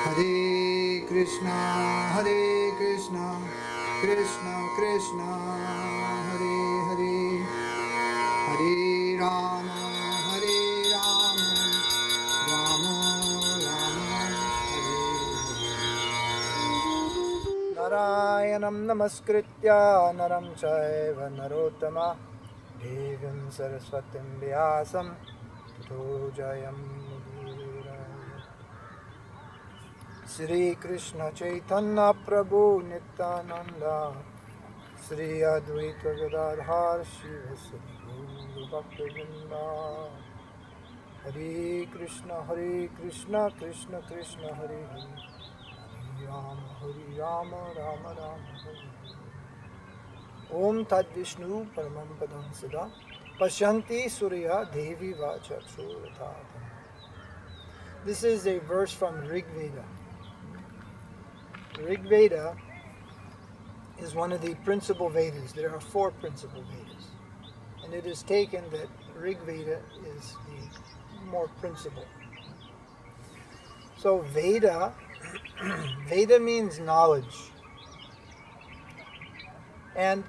Hare Krishna, Krishna Krishna, Hare Hare, Hare Rama, Rama Rama, Hare Hare. Narayanam namaskritya naram chaiva narottama devim saraswatim vyasam tato jayam mudira. Shri Krishna Caitanya Prabhu Nityananda Shri Advaita Gadadhar Shiva Guru Bhaktivinoda. Hare Krishna, Krishna Krishna, Hare Hare, Hare Rama, Rama Rama, Hare Hare. Om Tad Vishnu Paramam Padam Sada Pashyanti Surya Devi Vachakshurata. This is a verse from Rig Veda. Rig Veda is one of the principal Vedas. There are 4 principal Vedas. And it is taken that Rig Veda is the more principal. So Veda, Veda means knowledge. And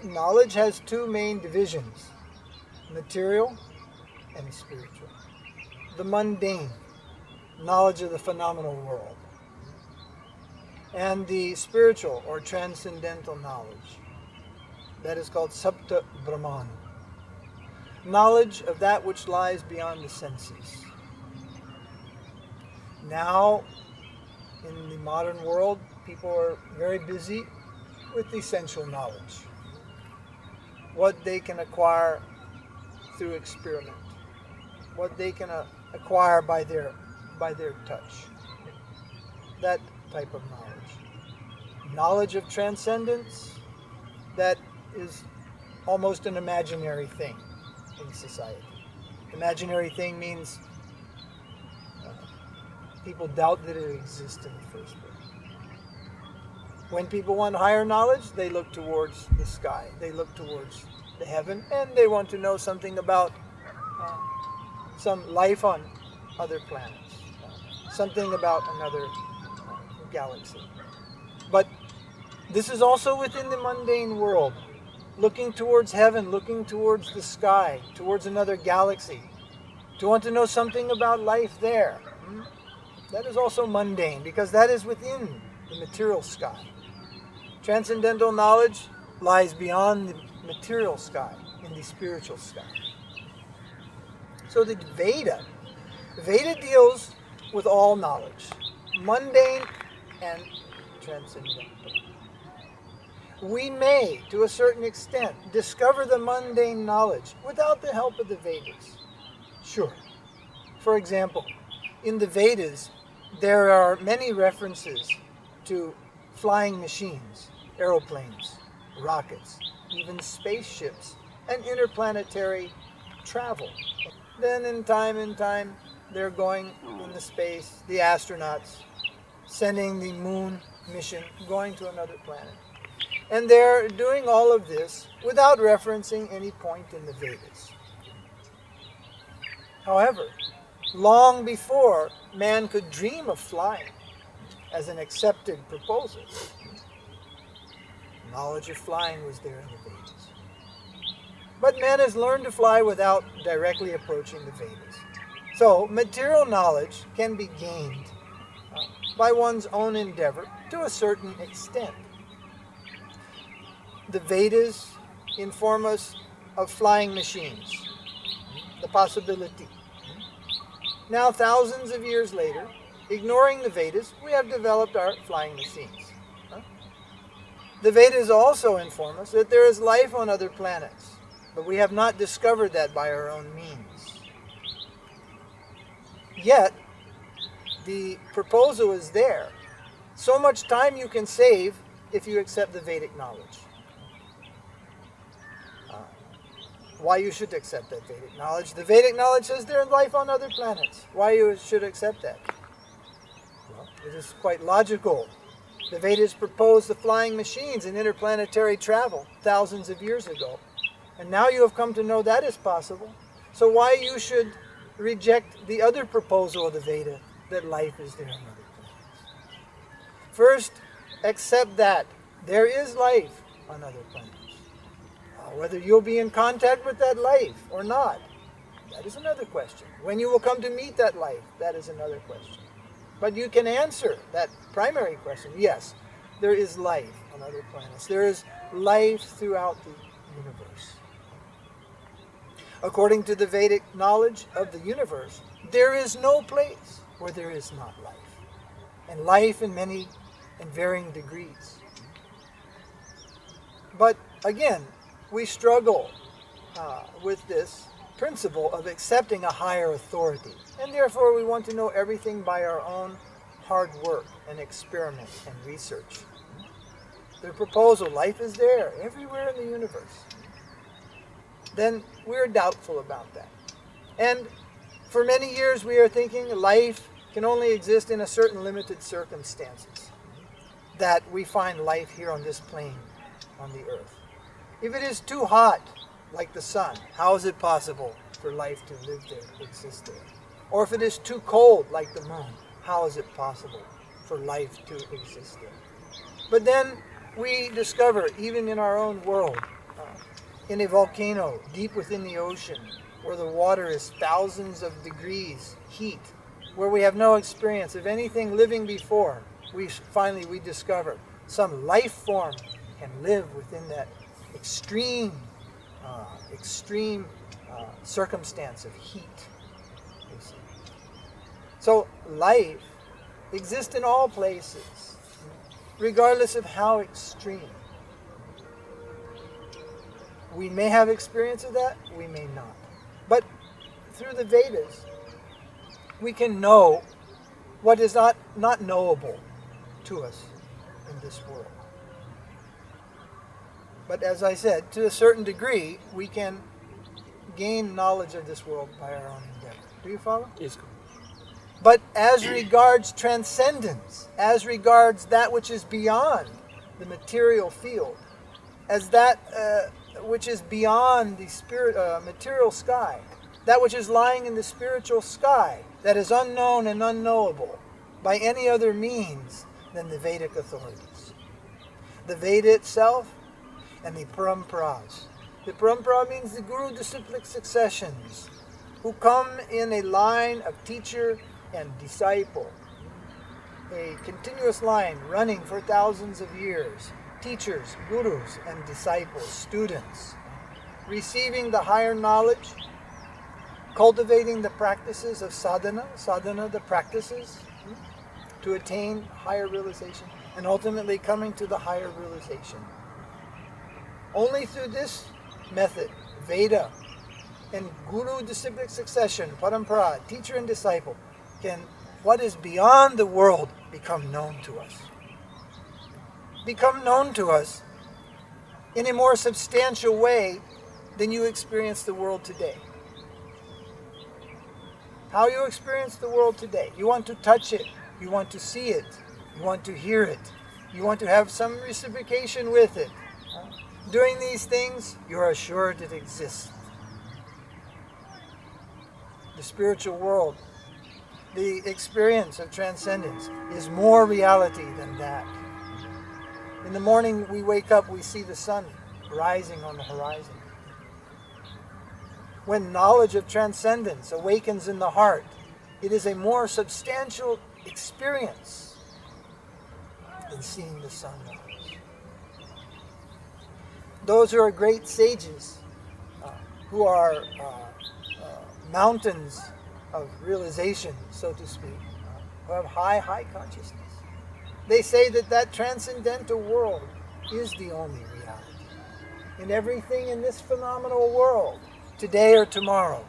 knowledge has 2 main divisions, material and spiritual. The mundane, knowledge of the phenomenal world. And the spiritual or transcendental knowledge, that is called Sapta Brahman, knowledge of that which lies beyond the senses. Now, in the modern world, people are very busy with essential knowledge, what they can acquire through experiment, what they can acquire by their touch, that type of knowledge. Knowledge of transcendence, that is almost an imaginary thing in society. Imaginary thing means people doubt that it exists in the first place. When people want higher knowledge, they look towards the sky, they look towards the heaven, and they want to know something about some life on other planets, something about another galaxy. But this is also within the mundane world, looking towards heaven, looking towards the sky, towards another galaxy, to want to know something about life there. That is also mundane, because that is within the material sky. Transcendental knowledge lies beyond the material sky, in the spiritual sky. So the Veda deals with all knowledge, mundane and transcendental. We may, to a certain extent, discover the mundane knowledge without the help of the Vedas. Sure. For example, in the Vedas, there are many references to flying machines, aeroplanes, rockets, even spaceships, and interplanetary travel. Then in time, they're going in the space, the astronauts, sending the moon mission, going to another planet. And they're doing all of this without referencing any point in the Vedas. However, long before man could dream of flying as an accepted proposal, knowledge of flying was there in the Vedas. But man has learned to fly without directly approaching the Vedas. So material knowledge can be gained by one's own endeavor to a certain extent. The Vedas inform us of flying machines, the possibility. Now, thousands of years later, ignoring the Vedas, we have developed our flying machines. The Vedas also inform us that there is life on other planets, but we have not discovered that by our own means. Yet, the proposal is there. So much time you can save if you accept the Vedic knowledge. Why you should accept that Vedic knowledge? The Vedic knowledge says there is life on other planets. Why you should accept that? Well, it is quite logical. The Vedas proposed the flying machines and interplanetary travel thousands of years ago. And now you have come to know that is possible. So why you should reject the other proposal of the Veda, that life is there on other planets? First, accept that there is life on other planets. Whether you'll be in contact with that life or not, that is another question. When you will come to meet that life, that is another question. But you can answer that primary question. Yes, there is life on other planets. There is life throughout the universe. According to the Vedic knowledge of the universe, there is no place where there is not life. And life in many and varying degrees. But again, we struggle with this principle of accepting a higher authority. And therefore we want to know everything by our own hard work and experiment and research. The proposal, life is there everywhere in the universe. Then we're doubtful about that. And for many years we are thinking life can only exist in a certain limited circumstances. That we find life here on this plane, on the earth. If it is too hot, like the sun, how is it possible for life to live there, exist there? Or if it is too cold, like the moon, how is it possible for life to exist there? But then we discover, even in our own world, in a volcano deep within the ocean, where the water is thousands of degrees heat, where we have no experience of anything living before, we discover some life form can live within that extreme circumstance of heat. You see. So life exists in all places, regardless of how extreme. We may have experience of that, we may not. But through the Vedas, we can know what is not knowable to us in this world. But as I said, to a certain degree, we can gain knowledge of this world by our own endeavor. Do you follow? Yes. But as regards transcendence, as regards that which is beyond the material field, as that which is beyond the material sky, that which is lying in the spiritual sky, that is unknown and unknowable by any other means than the Vedic authorities. The Veda itself and the paramparas. The parampara means the guru-disciplic successions who come in a line of teacher and disciple. A continuous line running for thousands of years. Teachers, gurus, and disciples, students, receiving the higher knowledge, cultivating the practices of sadhana, the practices to attain higher realization, and ultimately coming to the higher realization. Only through this method, Veda and guru-disciplic succession, parampara, teacher and disciple, can what is beyond the world become known to us. Become known to us in a more substantial way than you experience the world today. How you experience the world today. You want to touch it. You want to see it. You want to hear it. You want to have some reciprocation with it. Doing these things, you are assured it exists. The spiritual world, the experience of transcendence is more reality than that. In the morning we wake up, we see the sun rising on the horizon. When knowledge of transcendence awakens in the heart, it is a more substantial experience than seeing the sun rise. Those who are great sages, who are mountains of realization, so to speak, who have high consciousness, they say that that transcendental world is the only reality. In everything in this phenomenal world, today or tomorrow,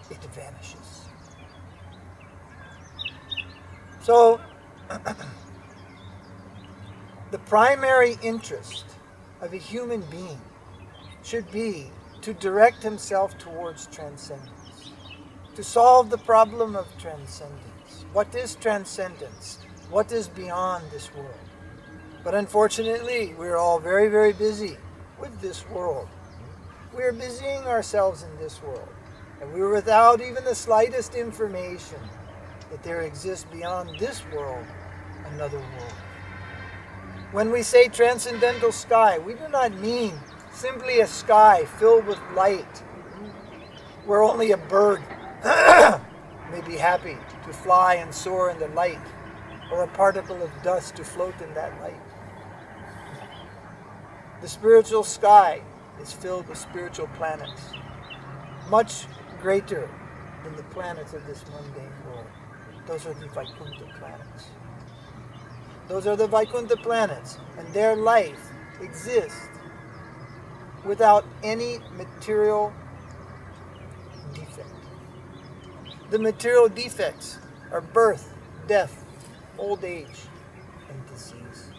it vanishes. So, the primary interest of a human being should be to direct himself towards transcendence, to solve the problem of transcendence. What is transcendence? What is beyond this world? But unfortunately, we're all very, very busy with this world. We're busying ourselves in this world, and we're without even the slightest information that there exists beyond this world another world. When we say transcendental sky, we do not mean simply a sky filled with light, where only a bird may be happy to fly and soar in the light, or a particle of dust to float in that light. The spiritual sky is filled with spiritual planets, much greater than the planets of this mundane world. Those are the Vaikuntha planets. Those are the Vaikuntha planets, and their life exists without any material defect. The material defects are birth, death, old age, and disease.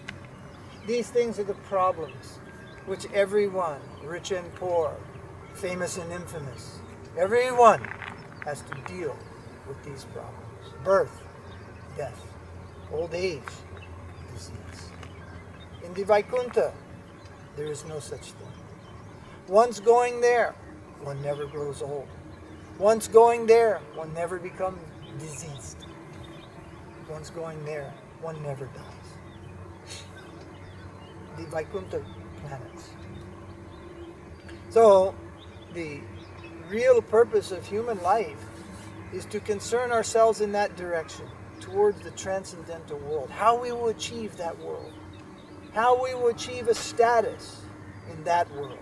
These things are the problems which everyone, rich and poor, famous and infamous, everyone has to deal with these problems. Birth, death, old age, disease. In the Vaikuntha, there is no such thing. Once going there, one never grows old. Once going there, one never becomes diseased. Once going there, one never dies. The Vaikuntha planets. So, the real purpose of human life is to concern ourselves in that direction, towards the transcendental world. How we will achieve that world. How we will achieve a status in that world.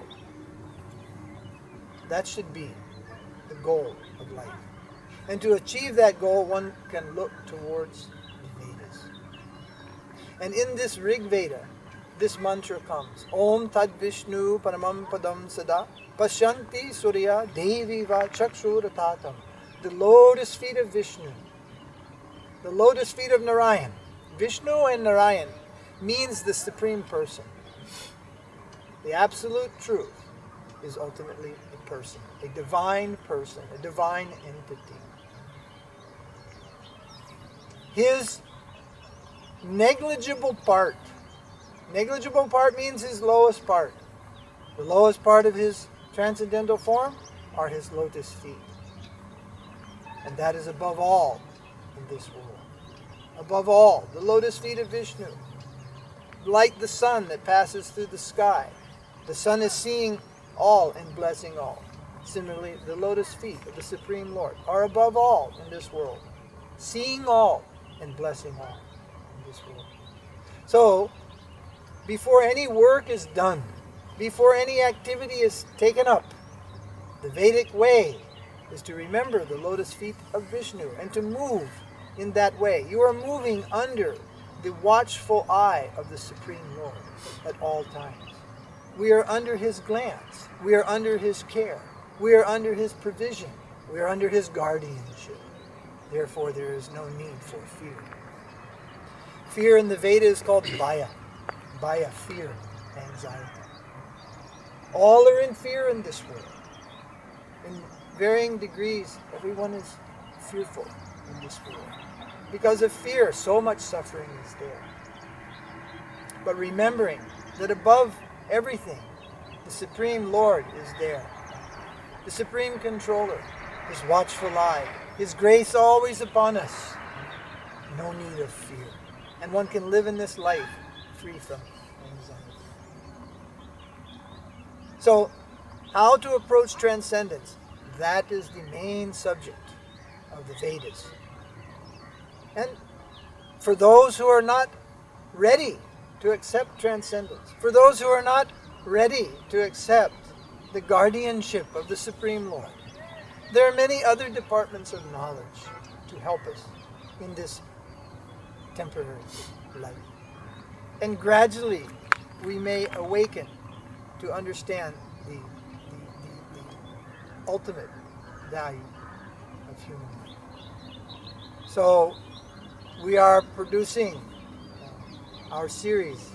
That should be the goal of life. And to achieve that goal, one can look towards the Vedas. And in this Rig Veda, this mantra comes. Om Tad Vishnu Paramam Padam Sada Pashanti Surya Devi Va Chakshuratatam. The lotus feet of Vishnu. The lotus feet of Narayan. Vishnu and Narayan means the Supreme Person. The absolute truth is ultimately a person, a divine person, a divine entity. His negligible part means his lowest part. The lowest part of his transcendental form are his lotus feet. And that is above all in this world. Above all, the lotus feet of Vishnu. Like the sun that passes through the sky. The sun is seeing all and blessing all. Similarly, the lotus feet of the Supreme Lord are above all in this world. Seeing all and blessing all in this world. So, before any work is done, before any activity is taken up, the Vedic way is to remember the lotus feet of Vishnu and to move in that way. You are moving under the watchful eye of the Supreme Lord at all times. We are under His glance. We are under His care. We are under His provision. We are under His guardianship. Therefore, there is no need for fear. Fear in the Veda is called Bhaya. Bhaya, fear, anxiety. All are in fear in this world. In varying degrees, everyone is fearful in this world. Because of fear, so much suffering is there. But remembering that above everything, the Supreme Lord is there. The Supreme Controller, His watchful eye, His grace always upon us. No need of fear. And one can live in this life free from anxiety. So, how to approach transcendence? That is the main subject of the Vedas. And for those who are not ready to accept transcendence, for those who are not ready to accept the guardianship of the Supreme Lord, there are many other departments of knowledge to help us in this temporary life. And gradually we may awaken to understand the ultimate value of human life. So we are producing our series,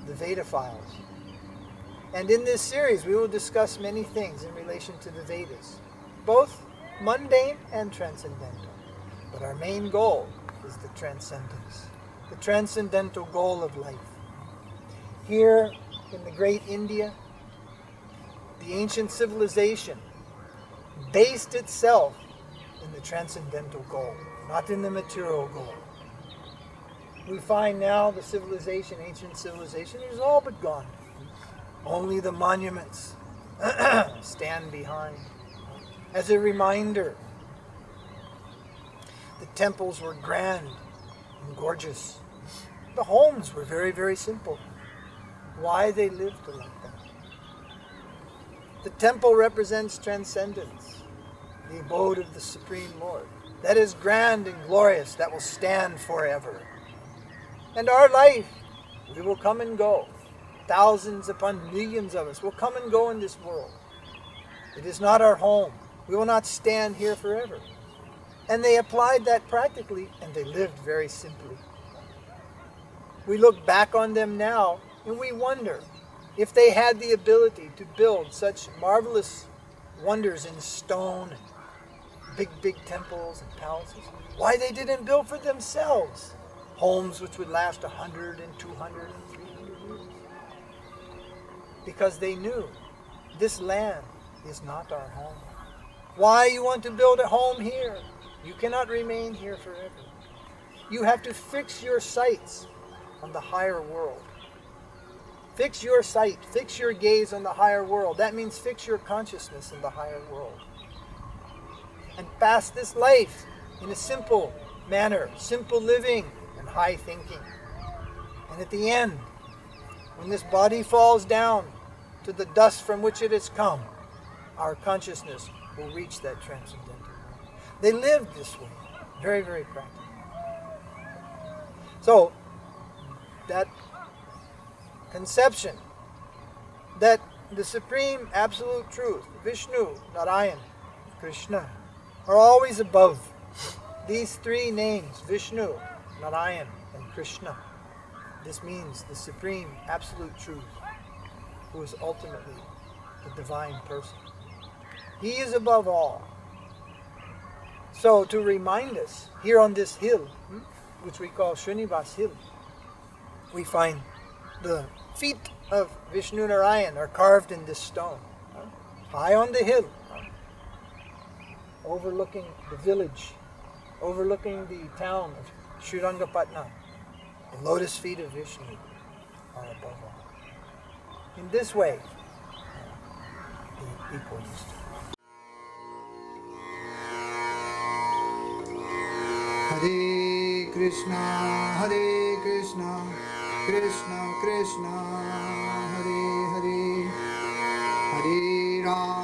the Veda Files. And in this series we will discuss many things in relation to the Vedas, both mundane and transcendental. But our main goal is the transcendence, the transcendental goal of life. Here in the great India, the ancient civilization based itself in the transcendental goal, not in the material goal. We find now the civilization, ancient civilization, is all but gone. Only the monuments stand behind. As a reminder, the temples were grand and gorgeous. The homes were very, very simple. Why they lived like that? The temple represents transcendence, the abode of the Supreme Lord. That is grand and glorious, that will stand forever. And our life, we will come and go. Thousands upon millions of us will come and go in this world. It is not our home. We will not stand here forever. And they applied that practically, and they lived very simply. We look back on them now, and we wonder if they had the ability to build such marvelous wonders in stone, and big, big temples and palaces, why they didn't build for themselves homes which would last 100 and 200 and 300 years. Because they knew this land is not our home. Why you want to build a home here? You cannot remain here forever. You have to fix your sights on the higher world. Fix your sight, fix your gaze on the higher world. That means fix your consciousness in the higher world. And pass this life in a simple manner, simple living and high thinking. And at the end, when this body falls down to the dust from which it has come, our consciousness will reach that transcendental world. They lived this way, very, very practical. So, that conception that the Supreme Absolute Truth, Vishnu, Narayan, Krishna, are always above these three names, Vishnu, Narayan, and Krishna. This means the Supreme Absolute Truth, who is ultimately the divine person. He is above all. So to remind us, here on this hill, which we call Srinivas Hill, we find the feet of Vishnu Narayan are carved in this stone. High on the hill, overlooking the village, overlooking the town of Srirangapatna, the lotus feet of Vishnu are above all. In this way, the equal used to. Hare Krishna, Krishna Krishna, Hare Hare, Hare Rama.